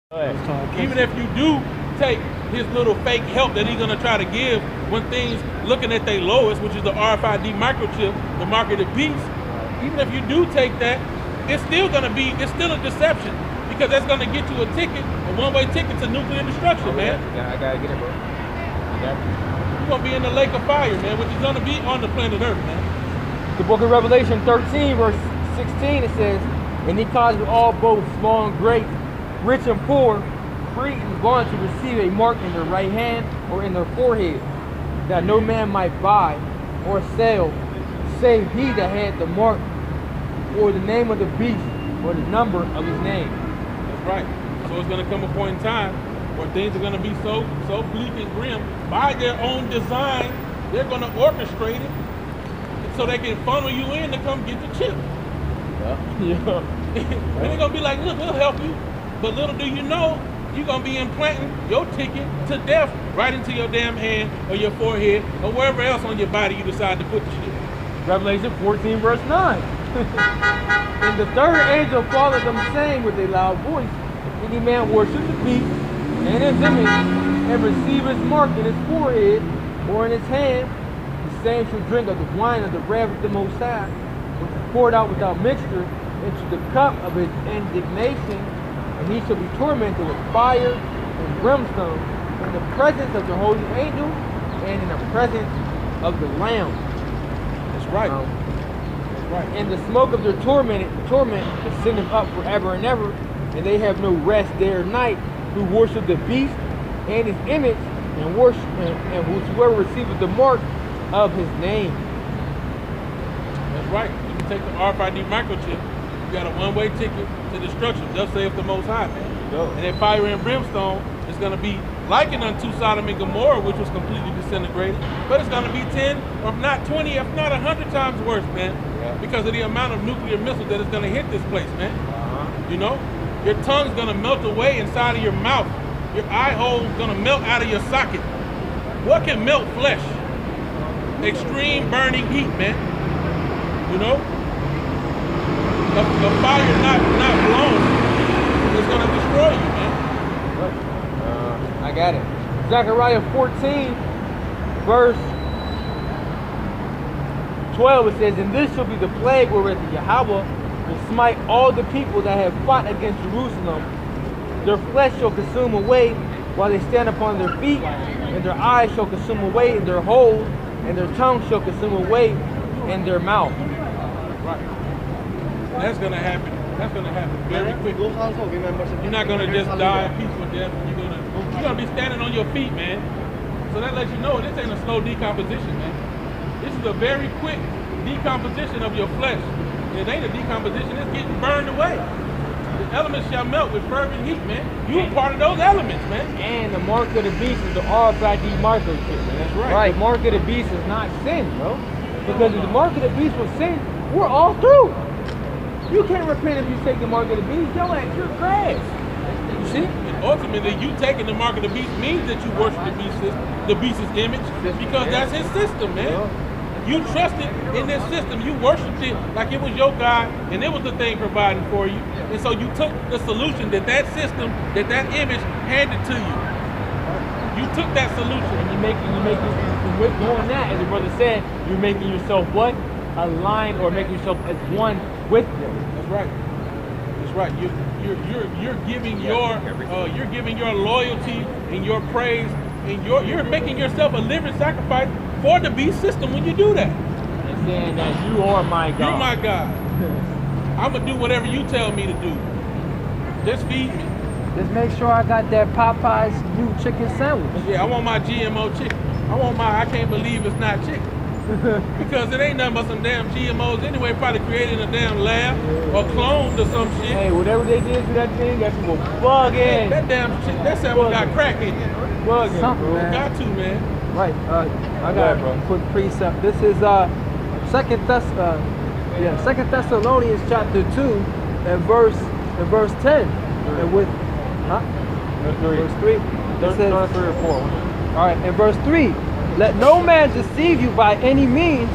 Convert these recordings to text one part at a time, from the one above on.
Even if you do take his little fake help that he's gonna try to give when things looking at their lowest, which is the RFID microchip, the mark of the beast, even if you do take that, it's still a deception because that's gonna get you a ticket, a one-way ticket to nuclear destruction, man. Yeah, I gotta get it, bro. You're gonna be in the lake of fire, man, which is gonna be on the planet Earth, man. The book of Revelation 13, verse 16, it says, and he caused all both small and great, rich and poor, free and bond to receive a mark in their right hand or in their forehead, that no man might buy or sell, save he that had the mark or the name of the beast or the number of his name. That's right. So it's going to come a point in time where things are going to be so bleak and grim by their own design. They're going to orchestrate it so they can funnel you in to come get the chip. Yeah. And they're going to be like, look, we'll help you. But little do you know, you're going to be implanting your ticket to death right into your damn hand or your forehead or wherever else on your body you decide to put the shit. Revelation 14, verse 9. And the third angel followed them, saying with a loud voice, if any man worship the beast and his image and receive his mark in his forehead or in his hand, the same shall drink of the wine of the wrath of the Most High, which is poured out without mixture into the cup of his indignation, and he shall be tormented with fire and brimstone in the presence of the holy angel and in the presence of the Lamb. That's right. That's right. And the smoke of their torment ascendeth up forever and ever, and they have no rest day or night, who worship the beast and his image, and worship and whosoever receiveth the mark of his name. That's right. You can take the RFID microchip. You got a one-way ticket to destruction. Thus saith the Most High. And that fire and brimstone is going to be likened unto Sodom and Gomorrah, which was completely disintegrated. But it's going to be 10, or not 20, if not 100 times worse, man. Yeah. Because of the amount of nuclear missiles that is going to hit this place, man. You know? Your tongue's going to melt away inside of your mouth. Your eye hole's going to melt out of your socket. What can melt flesh? Extreme burning heat, man. You know? The fire not blown is going to destroy you, man. I got it. Zechariah 14, verse 12, it says, and this shall be the plague wherewith Yahweh will smite all the people that have fought against Jerusalem. Their flesh shall consume away while they stand upon their feet, and their eyes shall consume away in their holes, and their tongue shall consume away in their mouth. Right. That's going to happen. That's going to happen very quickly. You're not going to just die a peaceful death. You're going to be standing on your feet, man. So that lets you know this ain't a slow decomposition, man. This is a very quick decomposition of your flesh. It ain't a decomposition. It's getting burned away. The elements shall melt with fervent heat, man. You are part of those elements, man. And the mark of the beast is the RFID microchip, man. That's right. The mark of the beast is not sin, bro. Because if the mark of the beast was sin, we're all through. You can't repent if you take the mark of the beast. Yo, you're grass. You see? And ultimately, you taking the mark of the beast means that you worship the beast's image, because that's his system, man. You trusted in this system. You worshipped it like it was your God, and it was the thing providing for you. And so you took the solution that system, that image handed to you. You took that solution. And you with doing that, as your brother said, you're making yourself what? Aligned, or making yourself as one with them. That's right. That's right. You're giving you're giving your loyalty and your praise, and you're making yourself a living sacrifice for the beast system when you do that. And saying that you are my God. You're my God. I'm gonna do whatever you tell me to do. Just feed me. Just make sure I got that Popeye's new chicken sandwich. Yeah, I want my GMO chicken. I can't believe it's not chicken. Because it ain't nothing but some damn GMOs anyway, probably created in a damn lab or cloned or some shit. Hey, whatever they did to that thing, that people bugging. That damn shit, that sandwich got crack in it. Bugging, bro. Man. Got to, man. Right. I got a quick precept. This is Second Thessalonians chapter 2 and verse 10. And with verse 3. It says, 3 or 4. all right, in verse 3, let no man deceive you by any means,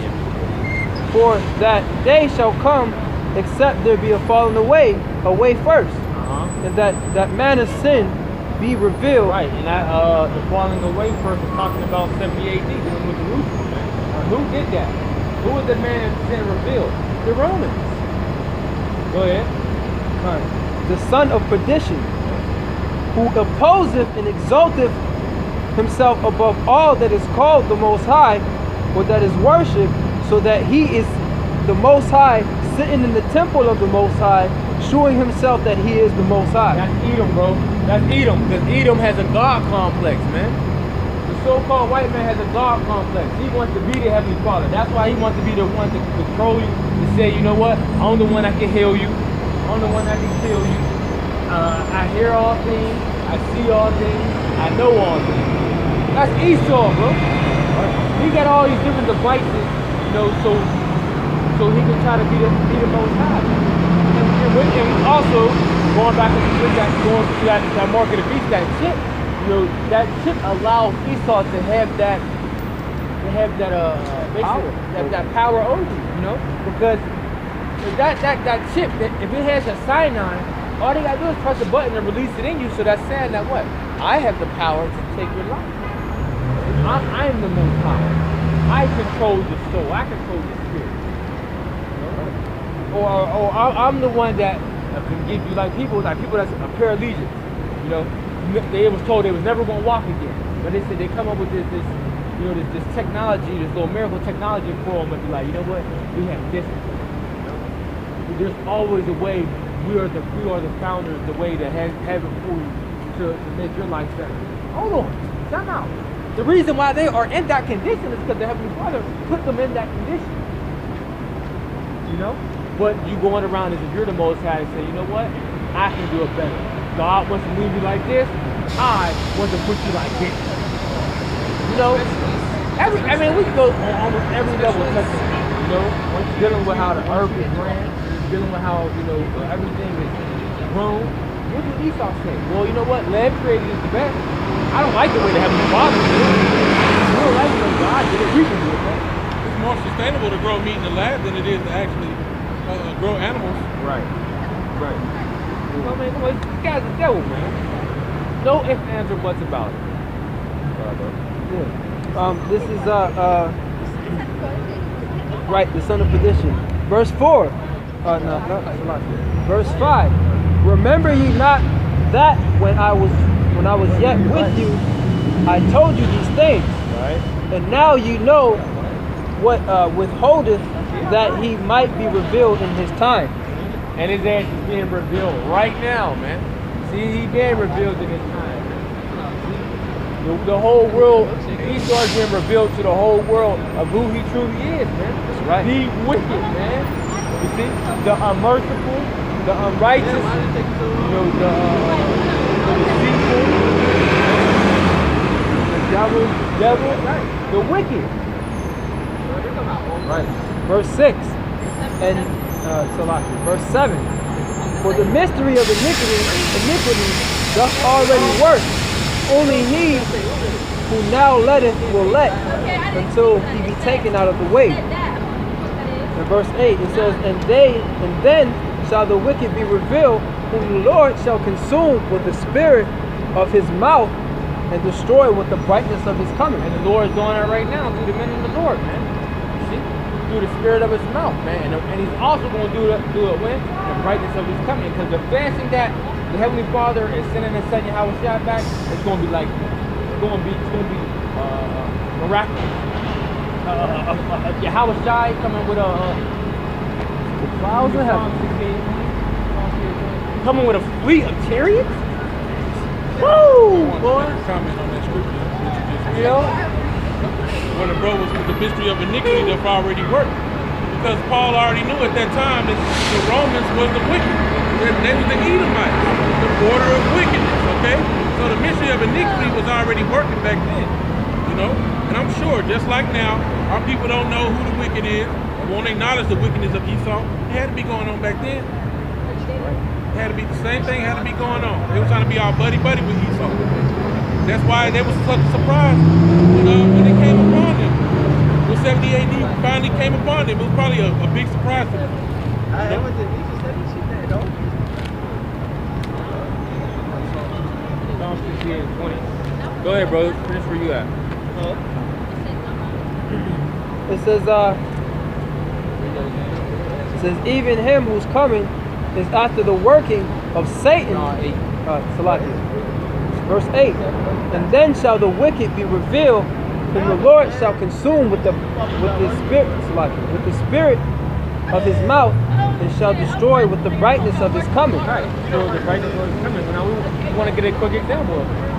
for that day shall come, except there be a falling away first, and that man of sin be revealed. Right, and that the falling away first is talking about 70 AD, dealing with Jerusalem, man. Who did that? Who was the man of sin revealed? The Romans. Go ahead. Right. The son of perdition, who opposeth and exalteth himself above all that is called the Most High, or that is worshipped, so that he is the Most High, sitting in the temple of the Most High, showing himself that he is the Most High. That's Edom, bro. That's Edom, because Edom has a God complex, man. The so-called white man has a God complex. He wants to be the Heavenly Father. That's why he wants to be the one to control you, to say, you know what, I'm the one that can heal you. I'm the one that can kill you. I hear all things. I see all things. I know all things. That's Esau, bro. He got all these different devices, you know, so he can try to be the Most High. And also, going back to that mark of the beast, that chip, you know, that chip allows Esau to have that power over you, you know, because that chip, if it has a cyanide, all they gotta do is press a button and release it in you. So that's saying that what? I have the power to take your life. I am the Most High. I control the soul. I control the spirit. Or I'm the one that can give you like people that's a paraplegic. You know, they was told they was never gonna walk again, but they said they come up with this technology, this little miracle technology for them, and be like, you know what? We have this. There's always a way. We are the founders, the way to have it for you to make your life better. Hold on, time out. The reason why they are in that condition is because the Heavenly Father put them in that condition. You know? But you going around as if you're the Most High and say, you know what? I can do it better. God wants to leave you like this. I want to put you like this. You know? We can go on almost every level of testing. You know? Once you're dealing with how the earth is ran, dealing with how, you know, everything is grown. What did Esau say? Well, you know what? Lab created is the best. I don't like the way the Heavenly Father did it. I don't like the way God did it. We can do it better. It's more sustainable to grow meat in the lab than it is to actually grow animals. Right. You know what I mean? Well, this guy's the devil, man. No ifs, ands, or buts about it. Yeah. This is right, the son of perdition. Verse 4. Verse 5. Remember ye not that when I was yet with you, I told you these things. Right. And now you know what withholdeth that he might be revealed in his time. And his ass is being revealed right now, man. See, he being revealed in his time. The whole world, Esau is being revealed to the whole world of who he truly is, man. That's right. The wicked, man. You see, the unmerciful, the unrighteous, you know, the deceitful, the devil, the wicked. Right. Verse 6 and verse 7. For the mystery of iniquity doth already work. Only he who now letteth will let until he be taken out of the way. In verse 8 it says, and then shall the wicked be revealed, whom the Lord shall consume with the spirit of his mouth and destroy with the brightness of his coming. And the Lord is doing that right now through the men of the Lord, man. See? Through the spirit of his mouth, man. And he's also going to do it when? The brightness of his coming. Because the fasting that the Heavenly Father is sending his son Yahweh Shai back, it's going to be like this. It's going to be miraculous. Yahweh Shai coming with The clouds of heaven. Coming with a fleet of chariots? Woo! Boy. Comment on that scripture that you just read. You know? When the bro was with the mystery of iniquity that already worked. Because Paul already knew at that time that the Romans was the wicked. They was the Edomites, the border of wickedness, okay? So the mystery of iniquity was already working back then, you know? And I'm sure, just like now, our people don't know who the wicked is, won't acknowledge the wickedness of Esau. It had to be going on back then. It had to be the same thing had to be going on. They were trying to be all buddy-buddy with Esau. That's why they was such a surprise when they came upon them. When 70 AD finally came upon them, it was probably a big surprise to them. 68 and 20. Go ahead, brother. Finish where you at. It says, even him who's coming is after the working of Satan. Salakia. Verse 8. And then shall the wicked be revealed, whom the Lord shall consume with the spirit of his mouth, and shall destroy with the brightness of his coming. Right. So the brightness of his coming. So now we want to get a quick example of it.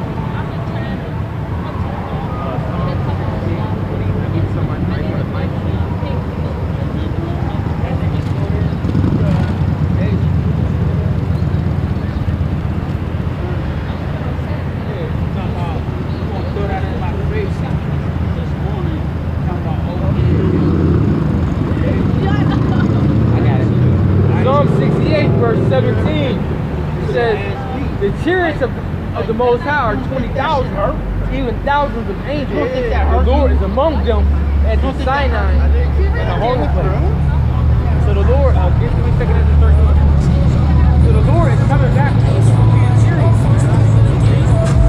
Psalm 68, verse 17, it says, the chariots of the Most High are 20,000, even thousands of angels. The Lord is among them at the Sinai and the holy place. So the Lord, give me a second at the 13. So the Lord is coming back to his chariots.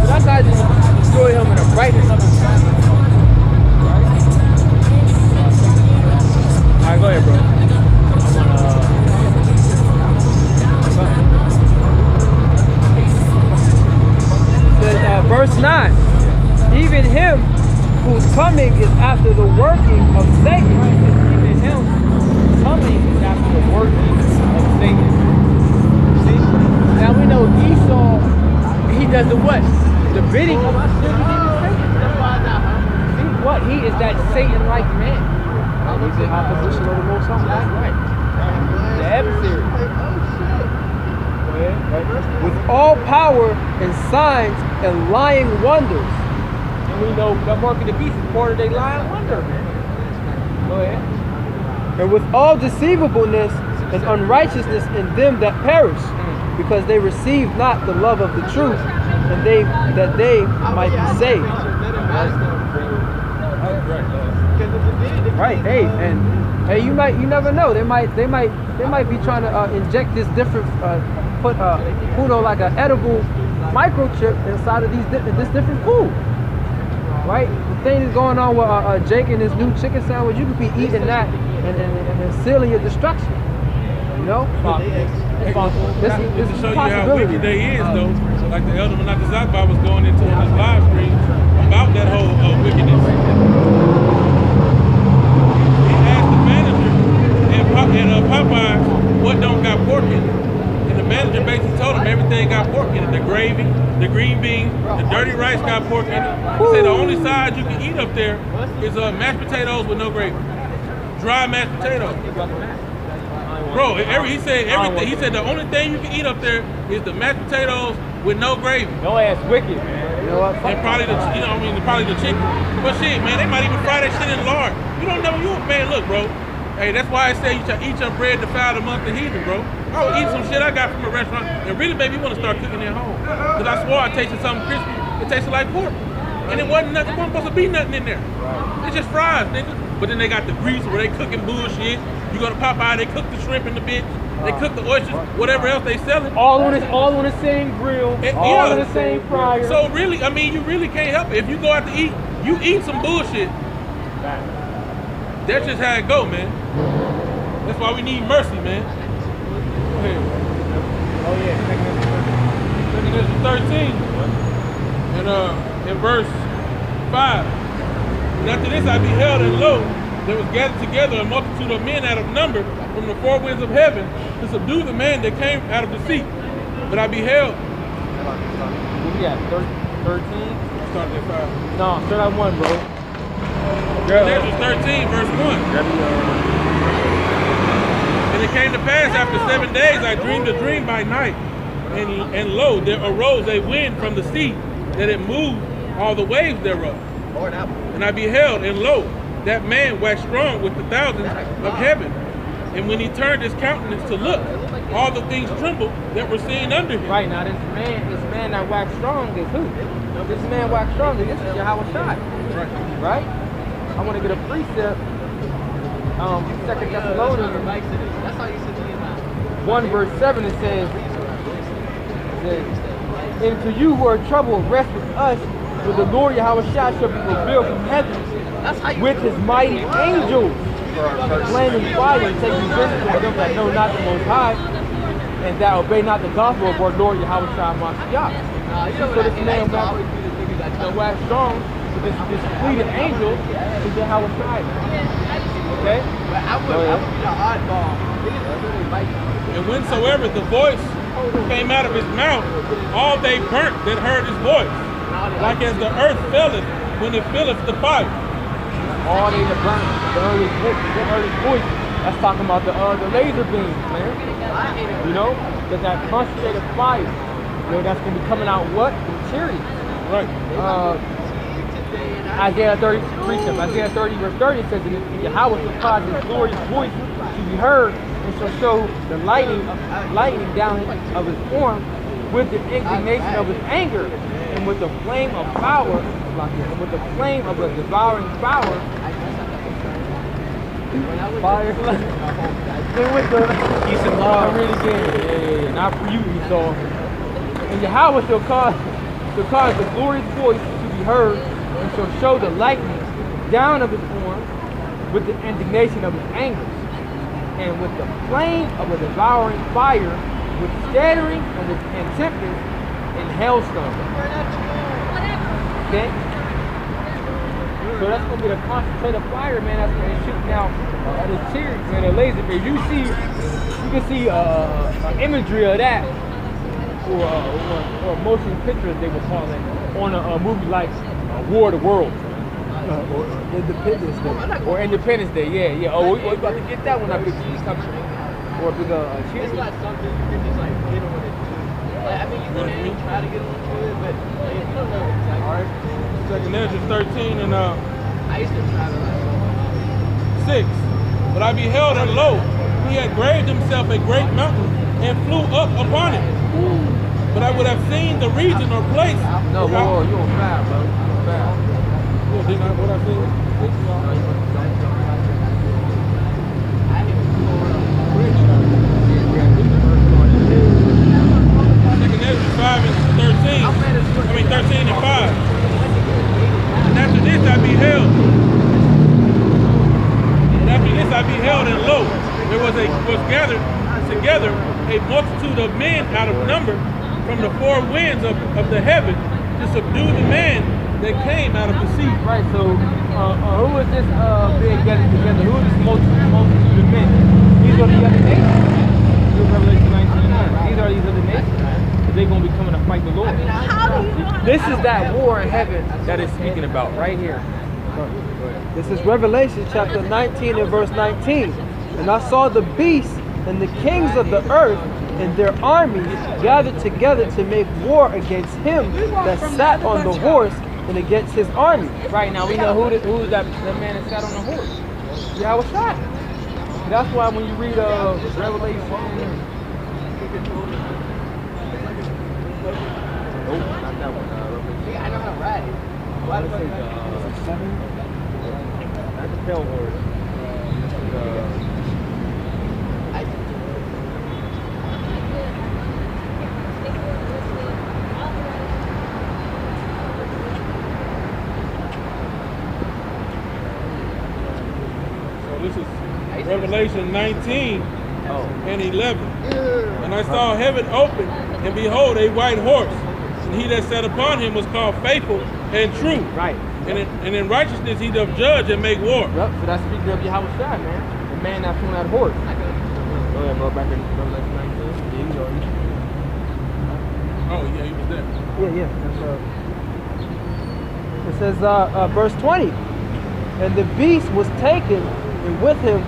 So that's how I just destroy him in the brightness of his sun. Alright, go ahead, bro. Verse 9, even him whose coming is after the working of Satan. Even him coming is after the working of Satan. See? Now we know Esau, he does the what? The bidding of Satan. See what? He is that Satan-like man. He's in opposition of the Most High. That's right. The adversary. With all power and signs and lying wonders. And we know the mark of the beast is part of their lying wonder, man. Go ahead. And with all deceivableness and unrighteousness in them that perish, because they receive not the love of the truth, and that they might be saved. Right. Hey, you never know. They might be trying to inject this different put like an edible microchip inside of this different food. Right? The thing is going on with Jake and his new chicken sandwich. You could be eating that and sealing your destruction. You know? This is to show you how wicked they is, though. Like the elder Menachem Zakbar was going into on his live stream about that whole wickedness. He asked the manager at Popeye what don't got pork in it. And the manager basically told him everything got pork in it. The gravy, the green beans, the dirty rice got pork in it. He said the only side you can eat up there is mashed potatoes with no gravy. Dry mashed potatoes. Bro, he said everything. He said the only thing you can eat up there is the mashed potatoes with no gravy. Your ass wicked, man. You know what? And probably probably the chicken. But shit, man, they might even fry that shit in lard. You don't know, man, look, bro. Hey, that's why I say you should eat your bread defiled amongst the heathen, bro. I would eat some shit I got from a restaurant and really made me want to start cooking at home. Because I swore I tasted something crispy. It tasted like pork. And it wasn't nothing, wasn't supposed to be nothing in there. It's just fries, nigga. But then they got the grease where they cooking bullshit. You go to Popeye, they cook the shrimp in the bitch. They cook the oysters, whatever else they selling. All on the same grill, all on the same fryer. So really, I mean, you really can't help it. If you go out to eat, you eat some bullshit. That's just how it go, man. That's why we need mercy, man. Go ahead. Oh yeah. Leviticus 13. And in verse 5. And after this I beheld, and lo, there was gathered together a multitude of men out of number from the four winds of heaven to subdue the man that came out of the sea. But I beheld. What we got? 13? Start at 5. No, start at 1, bro. Leviticus 13, verse 1. And it came to pass after 7 days I dreamed a dream by night. And lo, there arose a wind from the sea, that it moved all the waves thereof. And I beheld, and lo, that man waxed strong with the thousands of heaven. And when he turned his countenance to look, all the things trembled that were seen under him. Right, now this man that waxed strong is who? This man waxed strong, this is Yahweh Shai. Right? I want to get a precept. 2 Thessalonians 1 verse 7, it says And to you who are troubled, rest with us, for the Lord Yahweh shall be revealed from heaven with his mighty angels, flaming fire, and taking vengeance on them that know not the Most High, and that obey not the gospel of our Lord Yahweh Shah Mashiach. So this man wax strong with this fleet of angels to Yahweh Shai. Okay? And whensoever the voice came out of his mouth, all they burnt that heard his voice, like as the earth felleth when it filleth the fire. All they that burnt, the heard his voice. That's talking about the laser beams, man. You know, that concentrated fire. You know, that's gonna be coming out what? In chariots. Right. Isaiah 30, precept. Isaiah 30 verse 30 says, and Yahweh shall cause his glorious voice to be heard, and shall show the lightning down of his arm with the indignation of his anger, and with the flame of power, and with the flame of the devouring power. Fire. And with the read again. Yeah. Not for you, Esau. And Yahweh shall cause the glorious voice to be heard, and shall show the lightning down of his arm with the indignation of his anger, and with the flame of a devouring fire, with scattering and tempest and hailstones. Okay? So that's going to be the concentrated fire, man. That's going to be shooting out at the chariots, man, the laser beam. You can see imagery of that, or a motion picture, as they would call it, on a movie like War of the Worlds. Or Independence Day. Or Independence Day, yeah. Oh, we about to get that one up if you come. Or a big cheer. It's not something you can just like get on it. Like, I mean, you can try to get on it, but if you don't know exactly. All right. Second Ezra 13 and I used to try to like. 6. But I beheld, and lo, he had graved himself a great mountain and flew up upon it. But I would have seen the region or place. No, boy, you on fire, bro. Did not what I seen? Second Ezra 5 and 13. I mean 13 and 5. And after this I beheld. And lo, there was gathered together a multitude of men out of number from the four winds of the heaven to subdue the man that came out of the sea. Right, so who is this being gathered together? Who is this multitude of men? These are the other nations. Revelation 19:9. These are these other nations. They're going to be coming to fight the Lord. This is that war in heaven that is speaking about right here. This is Revelation chapter 19 and verse 19. And I saw the beasts and the kings of the earth and their armies gathered together to make war against him that sat on the horse and against his army. Right, now we know who that man that sat on the horse. Yahweh Shai. That's why when you read Revelation. Nope, not that one. I know how to ride. Why the fuck? Not the pale horse. This is Revelation 19 and 11. And I saw heaven open, and behold, a white horse. And he that sat upon him was called Faithful and True. Right. And in righteousness he doth judge and make war. Yep, so that's speaking of Yahweh Shai, man. The man that's on that horse. Go ahead, bro, back in Revelation 19. Yeah, you know. Oh, yeah, he was there. Yeah. It says, verse 20. And the beast was taken, and with him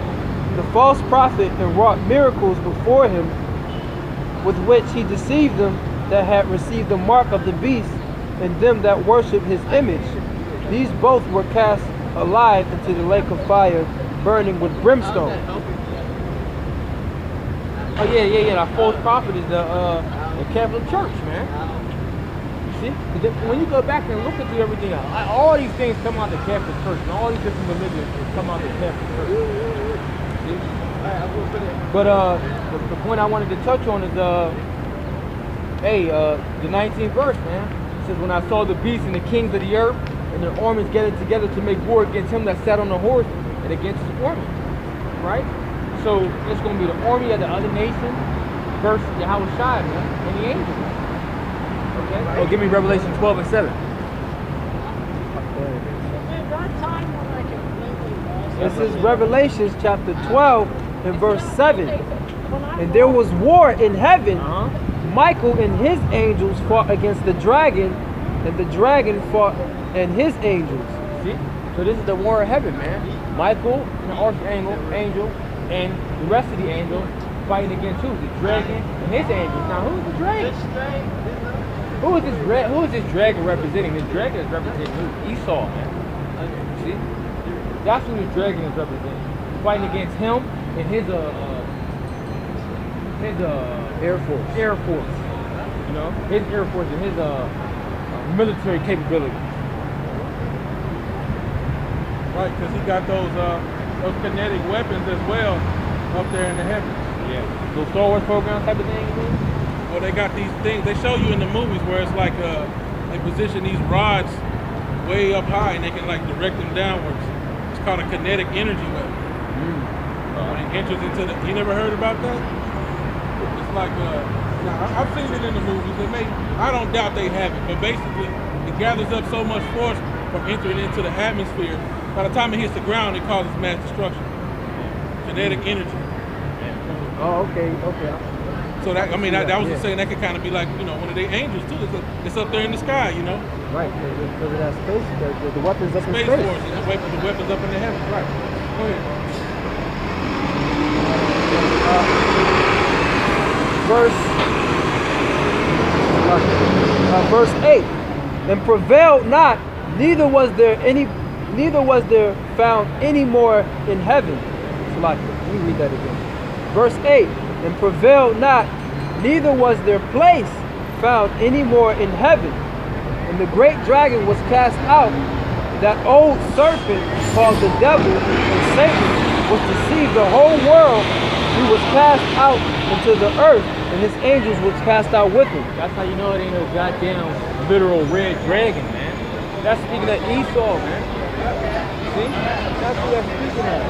the false prophet, and wrought miracles before him, with which he deceived them that had received the mark of the beast, and them that worship his image. These both were cast alive into the lake of fire, burning with brimstone. Oh yeah. That false prophet is the Catholic Church, man. See, when you go back and look into everything, all these things come out of the Catholic Church, and all these different religions come out of the Catholic Church. See? But the point I wanted to touch on is Hey, the 19th verse, man. It says, when I saw the beasts and the kings of the earth and their armies gathered together to make war against him that sat on the horse and against his army. Right? So it's going to be the army of the other nations versus Yahweh Shai, man, and the angels. Okay? Oh, give me Revelation 12 and 7. This is Revelations chapter 12 and verse 7. And there was war in heaven. Michael and his angels fought against the dragon, and the dragon fought and his angels. See? So this is the war of heaven, man. Michael, the archangel, and the rest of the angels fighting against who? The dragon and his angels. Now, who's the dragon? Who is this dragon representing? This dragon is representing who? Esau, man. See? That's who the dragon is representing. Fighting against him and his Air Force. You know, his Air Force and his military capabilities. Right, because he got those kinetic weapons as well up there in the heavens. Yeah. Those Star Wars programs type of thing, you mean? Well, they got these things. They show you in the movies where it's like they position these rods way up high and they can like direct them downwards. It's called a kinetic energy weapon. When it enters into the, you never heard about that? It's like now I've seen it in the movies. I don't doubt they have it, but basically it gathers up so much force from entering into the atmosphere. By the time it hits the ground, it causes mass destruction. Kinetic energy. Oh, okay. So that, I mean, that was just saying that could kind of be like, you know, one of their angels too. It's up there in the sky, you know. Right, because of that space, the weapons up in Space space. Force, the weapons up in the heavens. Right. Go ahead. Verse 8, and prevailed not, neither was there found any more in heaven. Let me read that again. Verse 8, and prevailed not, neither was there place found any more in heaven. And the great dragon was cast out, that old serpent called the devil and Satan, which deceived the whole world. He was cast out into the earth, and his angels was cast out with him. That's how you know it ain't no goddamn literal red dragon, man. That's speaking of Esau, man. See? That's who that's speaking of.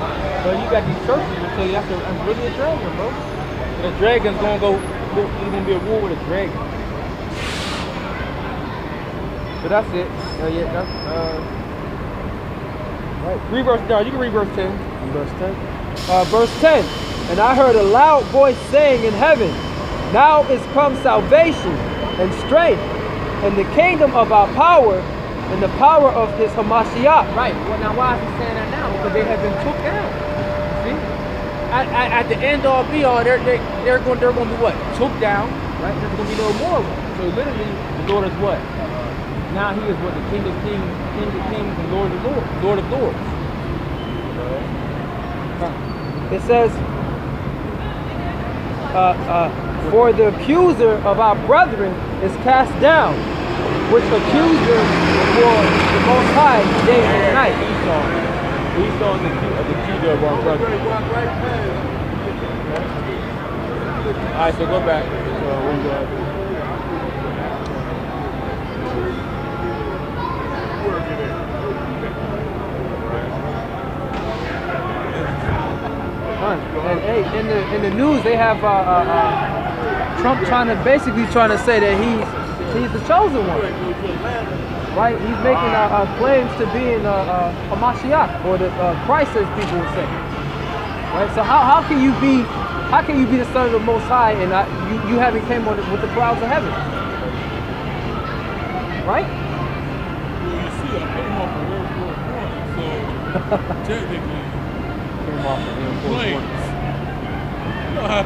But you got these churches that tell you that's really a dragon, bro. And the dragon's gonna go, he's gonna be a war with a dragon. So that's it. Right. Read verse, no, you can read verse 10. Verse 10. Verse 10. And I heard a loud voice saying in heaven, now is come salvation and strength and the kingdom of our power and the power of his Hamashiach. Right. Well, now why is he saying that now? Because they have been took down. See? At the end all be all, they're going to be what? Took down. Right? There's going to be no more. So literally, the Lord is what? Now he is what? The King of Kings, and Lord of Lords. It says, for the accuser of our brethren is cast down, which accused them before the Most High day and night. Esau is the accuser of our brethren. Alright, so go back. And hey, in the news they have Trump trying to say that he's the chosen one, right? He's making claims to being a Mashiach, or the Christ, as people would say, right? So how can you be the son of the Most High and you haven't came with the clouds of heaven, right? Well, you see, I came off of World War I, so technically. Planes. You know how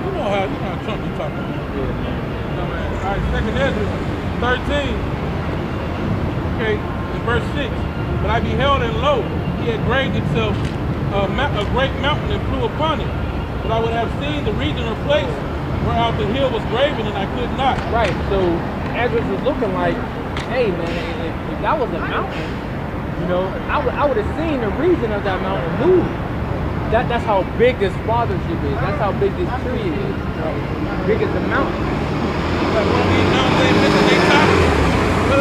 Trump be talking. Yeah. All right, second Ezra 13. Okay, in verse 6. But I beheld, and lo, he had graved himself a great mountain and flew upon it. But I would have seen the region or place whereout the hill was graven, and I could not. Right, so Ezra was looking like, hey man, if that was a mountain, you know, I would have seen the region of that mountain move. That's how big this fathership is. That's how big this tree is. Big as the mountain. Like one of these mountains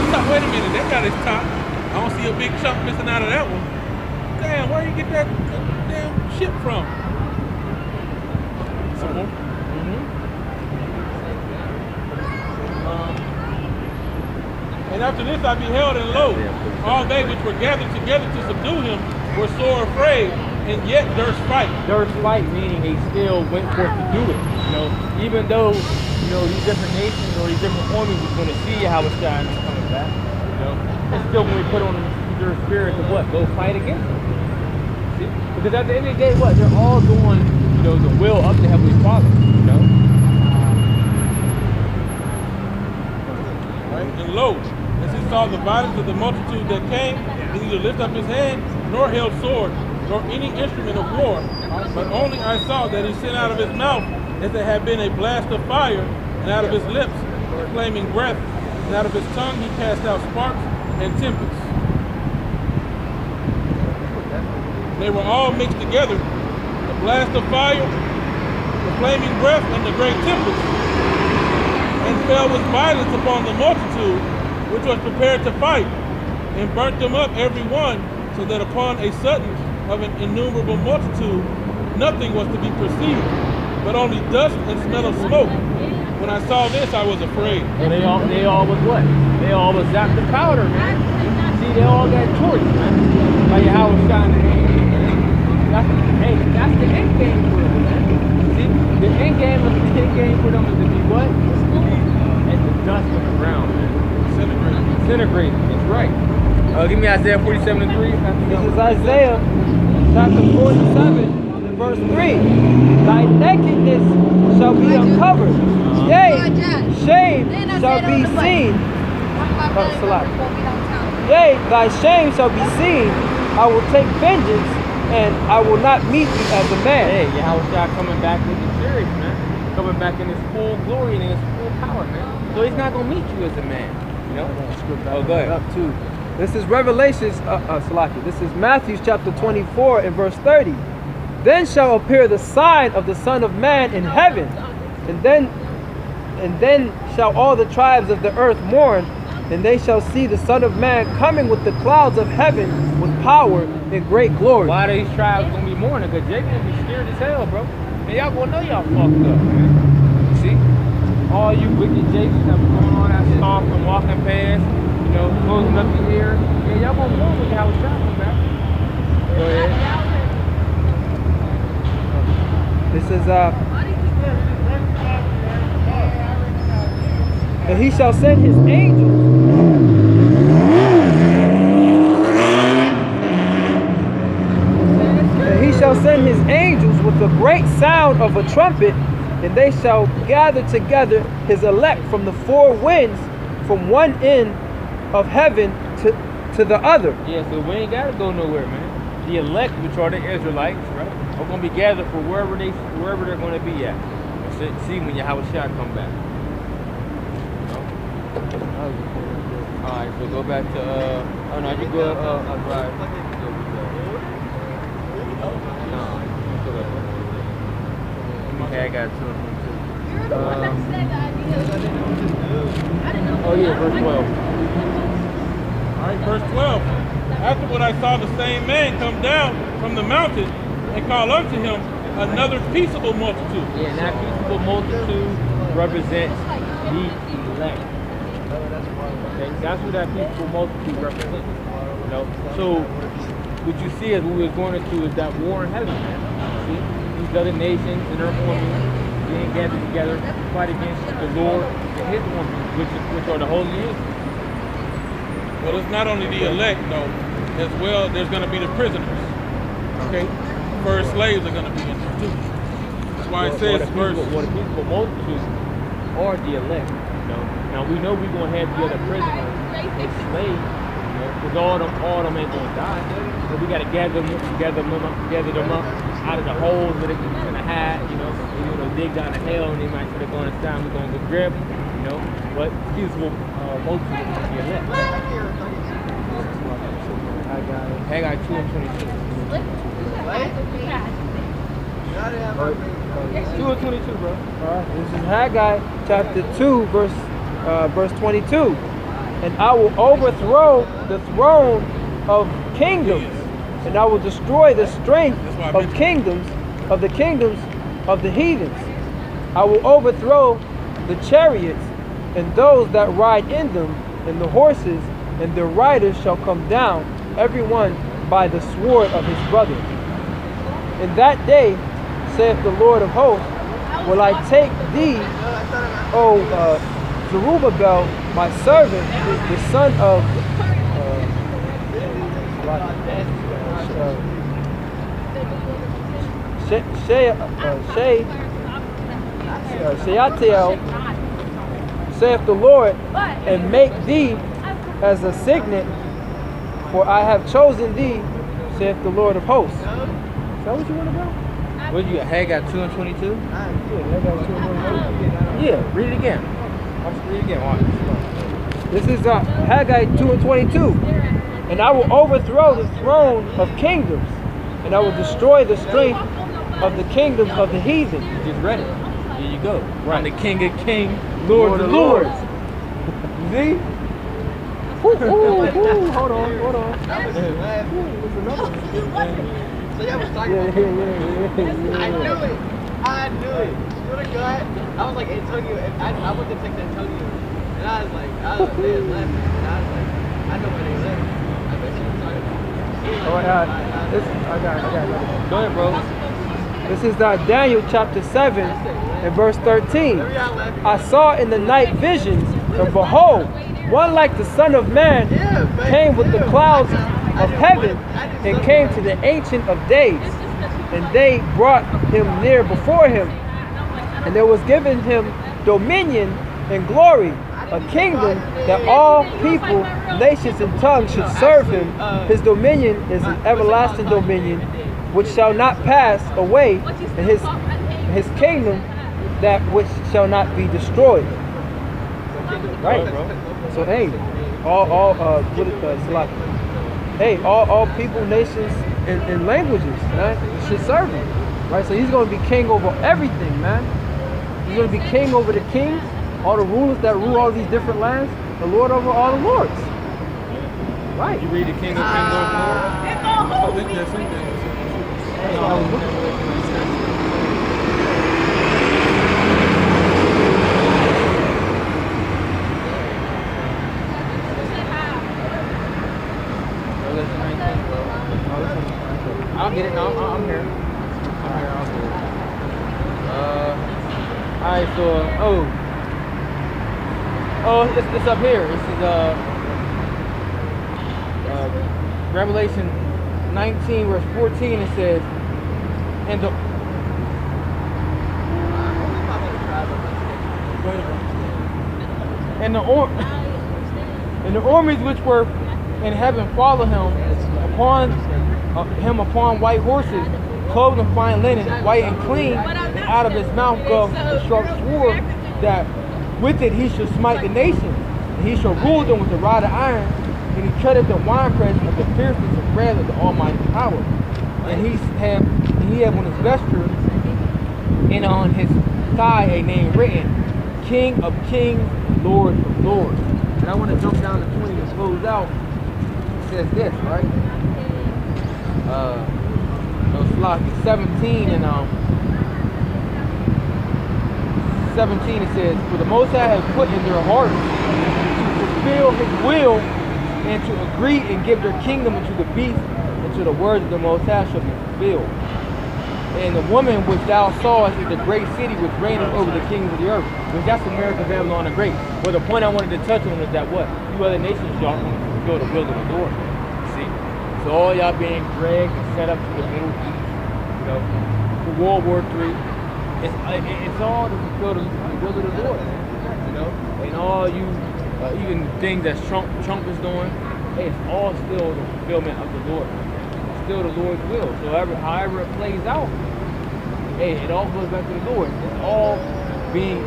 the top. Wait a minute, that got his top. I don't see a big chunk missing out of that one. Damn, where you get that damn ship from? Some more. And after this I beheld, and lo, all they which were gathered together to subdue him were sore afraid, and yet durst fight. Durst fight, meaning they still went forth to do it. You know, even though, you know, these different nations or these different armies was going to see how it's shining and coming back, you know, it's still when we put on their spirit to what? Go fight against them. See? Because at the end of the day, what? They're all doing, you know, the will of the Heavenly Father, you know? And lo, as he saw the violence of the multitude that came, he neither lift up his hand, nor held sword, nor any instrument of war, but only I saw that he sent out of his mouth as it had been a blast of fire, and out of his lips a flaming breath, and out of his tongue he cast out sparks and tempests. They were all mixed together, the blast of fire, the flaming breath, and the great tempest, and fell with violence upon the multitude, which was prepared to fight, and burnt them up every one, so that upon a sudden of an innumerable multitude, nothing was to be perceived, but only dust and smell of smoke. When I saw this, I was afraid. And they all was what? They all was zapped the powder, man. See, they all got torched, man. Like how it's shining. That's the end game for them, man. See, the end game for them is to be what? And the dust on the ground, man. Disintegrating. That's right. Give me Isaiah 47:3. This is Isaiah chapter 47, verse 3. Thy nakedness shall be uncovered. Yea, shame shall be seen. Yea, thy shame shall be seen. I will take vengeance, and I will not meet thee as a man. Hey, Yahushua coming back with the series, man. Coming back in his full glory and in his full power, man. So he's not gonna meet you as a man. You know? Oh, go ahead. Up too. This is Revelations, Salaki. This is Matthew chapter 24 and verse 30. Then shall appear the sign of the Son of Man in heaven, and then shall all the tribes of the earth mourn, and they shall see the Son of Man coming with the clouds of heaven with power and great glory. Why are these tribes gonna be mourning? Because they're gonna be scared as hell, bro. And y'all gonna know y'all fucked up, man. See? All you wicked Jason that was going on that stalk and walking past, you know, closing up your ear. Yeah, y'all gonna mourn when y'all was traveling, man. Go ahead. This is and he shall send his angels. And he shall send his angels with a great sound of a trumpet, and they shall gather together his elect from the four winds, from one end of heaven to the other. Yeah, so we ain't gotta go nowhere, man. The elect, which are the Israelites, right, are gonna be gathered for wherever they're gonna be at. See when Yahushua come back. Alright, so go back to oh no, you go right. No, okay, I got two. Oh yeah, verse 12. Alright, verse 12. Afterward I saw the same man come down from the mountain and call unto him another peaceable multitude. Yeah, and that peaceable multitude represents the elect. Okay, that's what that peaceful multitude represents. You know, so what you see as we was going into is that war in heaven, man. See, these other nations and their armies being gathered together to fight against the Lord and His armies, which are the holy angels. Well, it's not only the elect, though. As well, there's going to be the prisoners. Okay, first slaves are going to be in there too. That's why it says the peaceful multitude are the elect. Now we know we're gonna have the other prisoners and slaves, because all them ain't gonna die. So we gotta gather them up out of the holes where they can hide. You know, they're gonna dig down to hell and they might try to go inside. We're gonna go grab them. You know, but peaceful multitude is the elect. Haggai 2:22. 2:22, bro. All right, this is Haggai chapter 2, verse 22. and I will overthrow the throne of kingdoms, and I will destroy the strength of kingdoms, of the kingdoms of the heathens. I will overthrow the chariots and those that ride in them, and the horses and their riders shall come down, every one by the sword of his brother. In that day, saith the Lord of hosts, will I take thee, O Zerubbabel, my servant, the son of Shealtiel, saith the Lord, and make thee as a signet, for I have chosen thee, saith the Lord of hosts. Is that what you want to go? What you got? Haggai 2 and 22? Yeah, Haggai 2 and 22. Yeah, read it again. Read it again. Watch. This is Haggai 2 and 22. And I will overthrow the throne of kingdoms, and I will destroy the strength of the kingdoms of the heathen. You just read it. Here you go. Right. I'm the King of Kings, Lord of Lords. You See? Hold on. I was just laughing. So y'all was talking about I knew it. Swear to God. I was like, Antonio, I went to text Antonio, and I was like, they was laughing. And I was like, I know why they laughing. I bet you were talking about. I got it. Go ahead, bro. This is Daniel chapter 7 and verse 13. I saw in the night visions, and behold, one like the Son of Man came with the clouds of heaven and came to the Ancient of Days. And they brought him near before him. And there was given him dominion and glory, a kingdom that all people, nations, and tongues should serve him. His dominion is an everlasting dominion which shall not pass away, and his kingdom that which shall not be destroyed. Right, bro. So hey, all people, nations, and languages, man, should serve him. Right? So he's gonna be king over everything, man. He's gonna be king over the kings, all the rulers that rule all these different lands, the Lord over all the lords. Right. You read the King of Kings, Lord of Lords? I think that's it. I'll get it. No, I'm here. I'll do it. Alright, so, it's up here. This is, Revelation 19, verse 14, it says, and the armies which were in heaven follow him upon white horses, clothed in fine linen, white and clean, and out of his mouth goeth a sharp sword, that with it he shall smite the nations, and he shall rule them with a rod of iron, and he treadeth the winepress of the fierceness of wrath of the Almighty power. And he have on his vesture and on his thigh a name written, King of Kings, Lord of Lords. And I want to jump down to 20 and close out. It says this, right? Slocky 17 and 17 it says, for the Most High has put in their hearts to fulfill his will and to agree and give their kingdom unto the beast, until the words of the Most High shall be fulfilled. And the woman which thou sawest is the great city which reigneth over the kings of the earth. Because that's America, Babylon the Great. But the point I wanted to touch on is that what? You other nations, y'all want to fulfill the will of the Lord. See? So all y'all being dragged and set up to the Middle East, you know, for World War III. It's all to fulfill the will of the Lord. You know? And all you, even things that Trump is doing, hey, it's all still the fulfillment of the Lord. It's still the Lord's will. So however it plays out, hey, it all goes back to the Lord. It's all being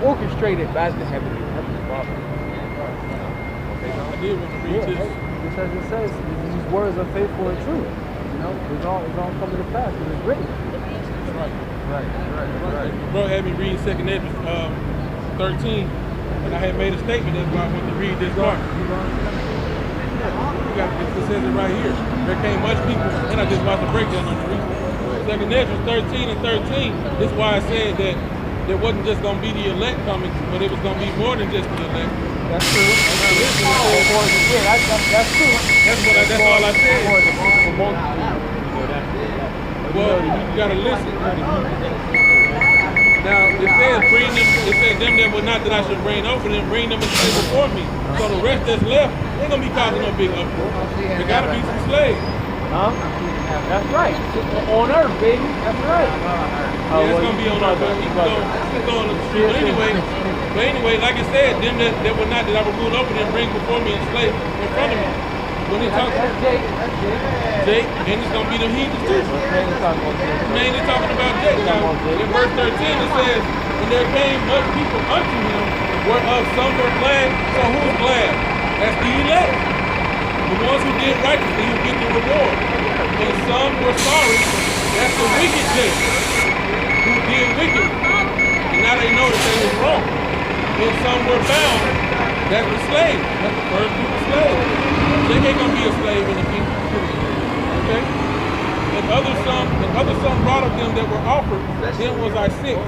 orchestrated by the Heavenly Father. I did want to read this. Just as it says, these words are faithful and true. You know, it's all coming to pass. It's written. Right. Bro had me reading 2 Ezra 13, And I had made a statement, that's why I want to read this part. It says it right here. There came much people, and I just watched the breakdown on the reason. Second Ezra 13 and 13. This is why I said that there wasn't just going to be the elect coming, but it was going to be more than just the elect. That's true. That's true. That's all I said. Well, you got to listen. Now, it says bring them, it says them that were not that I should bring over them, bring them and stay before me. So the rest that's left, they're going to be causing no big uproar. There got to be some slaves. Huh? That's right. On earth, baby. That's right. Yeah, it's going to be on earth, but keep going on the street. But anyway, like I said, them that were not that I would rule over them, bring before me and slave in front of me. When he talks That's Jake. Jake, and it's going to be the heathens too. Mainly talking about Jake. Now, in verse 13 it says, and there came much people unto him, whereof some were glad. So who's glad? That's the elect. The ones who did righteously, who get the reward. And some were sorry. That's the wicked Jake, who did wicked. And now they know that they was wrong. And some were bound. That's the slave. That's the first group of slaves. Jake ain't gonna be a slave in the kingdom. Okay? And other some brought of them that were offered, then was I sick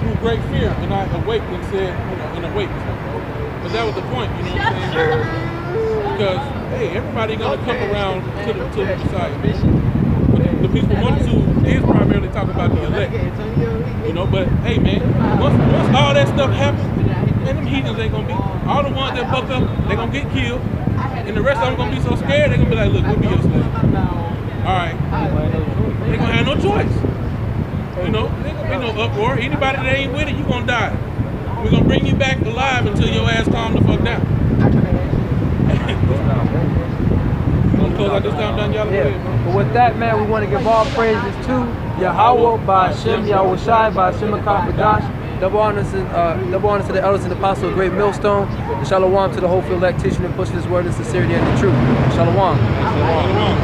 through great fear, and I awaked and said, and awaked. But that was the point, you know what I'm saying? Because hey, everybody gonna come around to the Messiah. But the peaceful multitude is primarily talking about the elect. You know, but hey man, once all that stuff happens, man, them heathens ain't gonna be all the ones that buck up, they gonna get killed. And the rest of them gonna be so scared, they gonna be like, look, we'll be your slave. Alright. They gonna have no choice. You know, there gonna be no uproar. Anybody that ain't with it, you gonna die. We're gonna bring you back alive until your ass calm the fuck down. Close out this time down, y'all. Yeah. But with that, man, we want to give all praises to Yahweh by Hashem, Yahweh Shai, by Hashem Akadash. Double honors to the elders and the apostles of Great Millstone. And shalom to the whole elect teaching and pushing his word in sincerity and the truth. Shalom. Shalom.